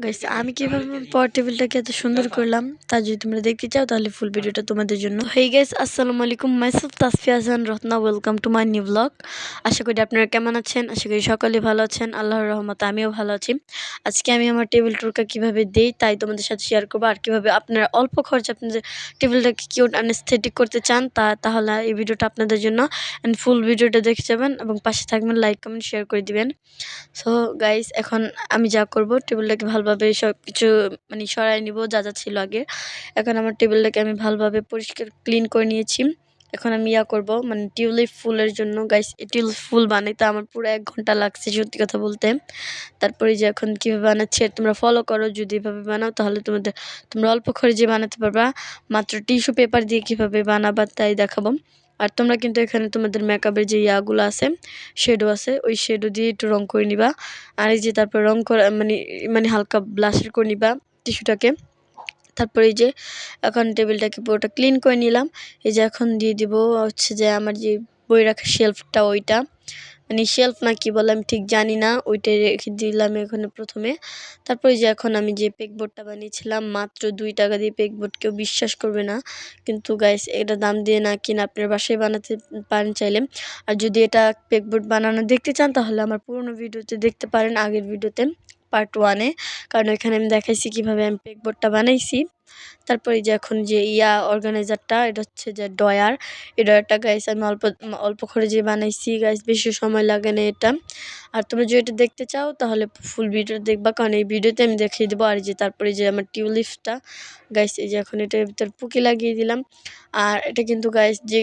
Guys আমি কিভাবে পাওয়ার টেবিলটাকে এত সুন্দর করলাম তা যদি তোমরা দেখতে চাও তাহলে ফুল ভিডিওটা তোমাদের জন্য। হেই গাইস, আসসালামু আলাইকুম, myself Tasfia Jahan Ratna, welcome to my new vlog. আশা করি আপনারা কেমন আছেন, আশা করি সকলে ভালো আছেন, আল্লাহর রহমতে আমিও ভালো আছি। আজকে আমি আমার টেবিল টুরটা কীভাবে দিই তাই তোমাদের সাথে শেয়ার করবো, আর কীভাবে আপনারা অল্প খরচে আপনাদের টেবিলটাকে কিউট অ্যানেস্থেটিক করতে চান তাহলে এই ভিডিওটা আপনাদের জন্য। অ্যান্ড ফুল ভিডিওটা দেখে যাবেন এবং পাশে থাকবেন, লাইক কমেন্ট শেয়ার করে দিবেন। সো গাইস, এখন আমি যা করব টেবিলটাকে ভালোভাবে সব কিছু সরাই নিব যা যা ছিল আগে। এখন আমার টেবিলটাকে আমি ভালোভাবে পরিষ্কার ক্লিন করে নিয়েছি। এখন আমি করব টিউলিপ ফুলের জন্য। গাইস, এই টিউলিপ ফুল বানাইতে আমার পুরো 1 ঘন্টা লাগছে সত্যি কথা বলতে। তারপরে যে এখন কীভাবে বানাচ্ছি তোমরা ফলো করো, যদি এভাবে বানাও তাহলে তোমরা অল্প খরচে বানাতে পারবা। মাত্র টিস্যু পেপার দিয়ে কীভাবে বানাবা তাই দেখাবো। আর তোমরা কিন্তু এখানে তোমাদের মেকআপের যে ইয়াগুলো আছে, শেডো আছে, ওই শেডো দিয়ে একটু রং করে নিবা। আর এই যে তারপর রং করা হালকা ব্লাশার করে নিবা টিস্যুটাকে। তারপরে এই যে এখন টেবিলটাকে পুরোটা ক্লিন করে নিলাম। এই যে এখন দিয়ে দিব হচ্ছে যে আমার যে বই রাখার শেলফটা, ওইটা শেলফ না কি বলে আমি ঠিক জানি না, ওইটাই রেখে দিলাম এখানে প্রথমে। তারপরে যে এখন আমি যে পেকবোর্ডটা বানিয়েছিলাম মাত্র 2 টাকা দিয়ে, পেকবোর্ড কেউ বিশ্বাস করবে না, কিন্তু গাইস এটা দাম দিয়ে না কিনা আপনার বাসায় বানাতে পারেন চাইলে। আর যদি এটা পেকবোর্ড বানানো দেখতে চান তাহলে আমার পুরোনো ভিডিওতে দেখতে পারেন, আগের ভিডিওতে পার্ট 1-এ, কারণ এখানে আমি দেখাইছি কীভাবে আমি পেকবোর্ডটা বানাইছি। তারপরে যে এখন যে অর্গানাইজারটা, এটা হচ্ছে যে ডয়ার। এই ডয়ারটা গাইস আমি অল্প খরচে বানাইছি গাইস, বেশি সময় লাগে না এটা। আর তোমরা যদি এটা দেখতে চাও তাহলে ফুল ভিডিও দেখবা, কারণ এই ভিডিওতে আমি দেখিয়ে দেবো। আর যে তারপরে যে আমার টিউলিপটা গাইস, এই যে এখন এটার ভিতর পুকি লাগিয়ে দিলাম। আর এটা কিন্তু গাইস যে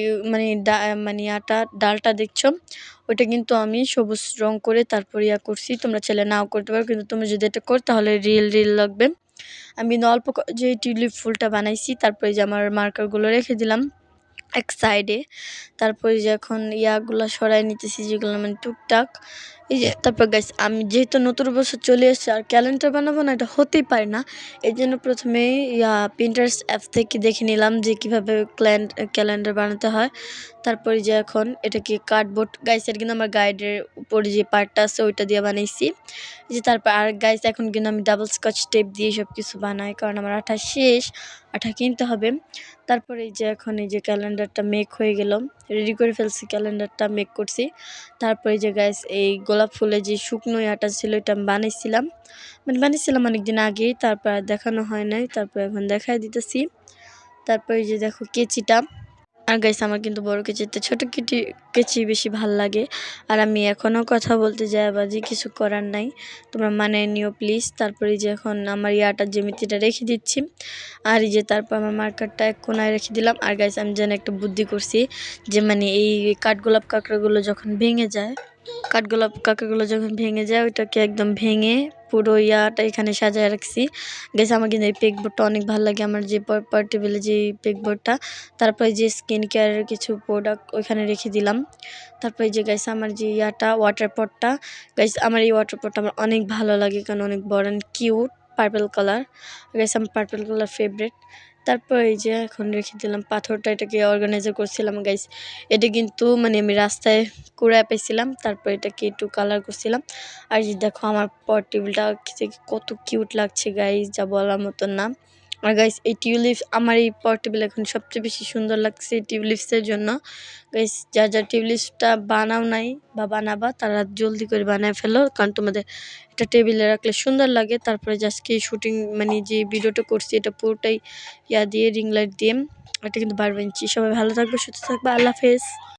ডালটা দেখছো, ওইটা কিন্তু আমি সবুজ রং করে তারপর করছি। তোমরা চাইলে নাও করতে পারো, কিন্তু তোমরা যদি এটা করো তাহলে রিয়েল লাগবে। আমি অল্প যে টিউলিপ ফুলটা বানাইছি, তারপরে যে আমার মার্কারগুলো রেখে দিলাম এক সাইডে। তারপরে যে এখন ইয়াগুলো সরাই নিতেছি, যেগুলো টুকটাক। এই যে তারপর গাইস আমি যেহেতু নতুন বছর চলে এসেছে আর ক্যালেন্ডার বানাবো না, এটা হতেই পারে না। এই জন্য প্রথমে পিন্টারেস্ট অ্যাপ থেকে দেখে নিলাম যে কীভাবে ক্যালেন্ডার বানাতে হয়। তারপরে যে এখন এটাকে কার্ডবোর্ড গাইস, এটা কিন্তু আমার গাইডের উপরে যে পার্টটা আছে ওইটা দিয়ে বানাইছি। এই যে তারপর আর গাইস এখন কিন্তু আমি ডাবল স্কচ টেপ দিয়ে সব কিছু বানাই, কারণ আমার আঠা শেষ, আঠা কিনতে হবে। তারপরে এই যে এখন এই যে ক্যালেন্ডারটা মেক হয়ে গেল, রেডি করে ফেলছি, ক্যালেন্ডারটা মেক করছি। তারপরে যে গাইস এই গোলাপ ফুলের যে শুকনো আটা ছিল এটা আমি বানিয়েছিলাম অনেকদিন আগেই, তারপর আর দেখানো হয় নাই, তারপর এখন দেখাই দিতেছি। তারপরে যে দেখো কেচিটা। আর গাইস আমার কিন্তু বড় কেচিতে ছোট কেচি বেশি ভাল লাগে। আর আমি এখনও কথা বলতে যাই বাজি, কিছু করার নাই, তোমরা মানে নিও প্লিজ। তারপরে যে এখন আমার ইয়াটার জ্যামিতিটা রেখে দিচ্ছি। আর এই যে তারপর আমার মার্কারটা এক কোনায় রেখে দিলাম। আর গাইস আমি যেন একটা বুদ্ধি করছি, যে এই কাঠগোলাপ কাঁকড়াগুলো যখন ভেঙে যায়, ওইটাকে একদম ভেঙে পুরো ইয়াটা এখানে সাজায় রাখছি। গেছে আমার কিন্তু এই পেকবোর্ডটা অনেক ভালো লাগে, আমার যে পার্টিবেলে যে পেকবোর্ডটা। তারপরে যে স্কিন কেয়ারের কিছু প্রোডাক্ট ওইখানে রেখে দিলাম। তারপরে যে গাইছে আমার যে ওয়াটার পটটা, গাইছে আমার এই ওয়াটার পটটা আমার অনেক ভালো লাগে, কারণ অনেক বড় অ্যান্ড কিউট, পার্পল কালার। গাইছে আমার পার্পল কালার ফেভারিট। তারপর এই যে এখন রেখে দিলাম পাথরটা, এটাকে অর্গানাইজার করছিলাম গাইস। এটা কিন্তু আমি রাস্তায় কুড়ায় পেয়েছিলাম, তারপর এটাকে একটু কালার করছিলাম। আর যে দেখো আমার পট টেবিলটা কত কিউট লাগছে গাইস, যা বলার মতো না। আর গাইস এই টিউলিপস, আমার এই পট টেবিল এখন সবচেয়ে বেশি সুন্দর লাগছে টিউলিপসের জন্য। গাইস যা টিউলিপসটা বানাও নাই বা বানাবা তারা জলদি করে বানায় ফেলো, কারণ তোমাদের এটা টেবিলে রাখলে সুন্দর লাগে। তারপরে আজকে শুটিং যে ভিডিওটা করছি এটা পুরোটাই দিয়ে রিং লাইট দিয়ে, এটা কিন্তু 12 ইঞ্চি। সবাই ভালো থাকবে, সুস্থ থাকবে, আল্লাহ হাফেজ।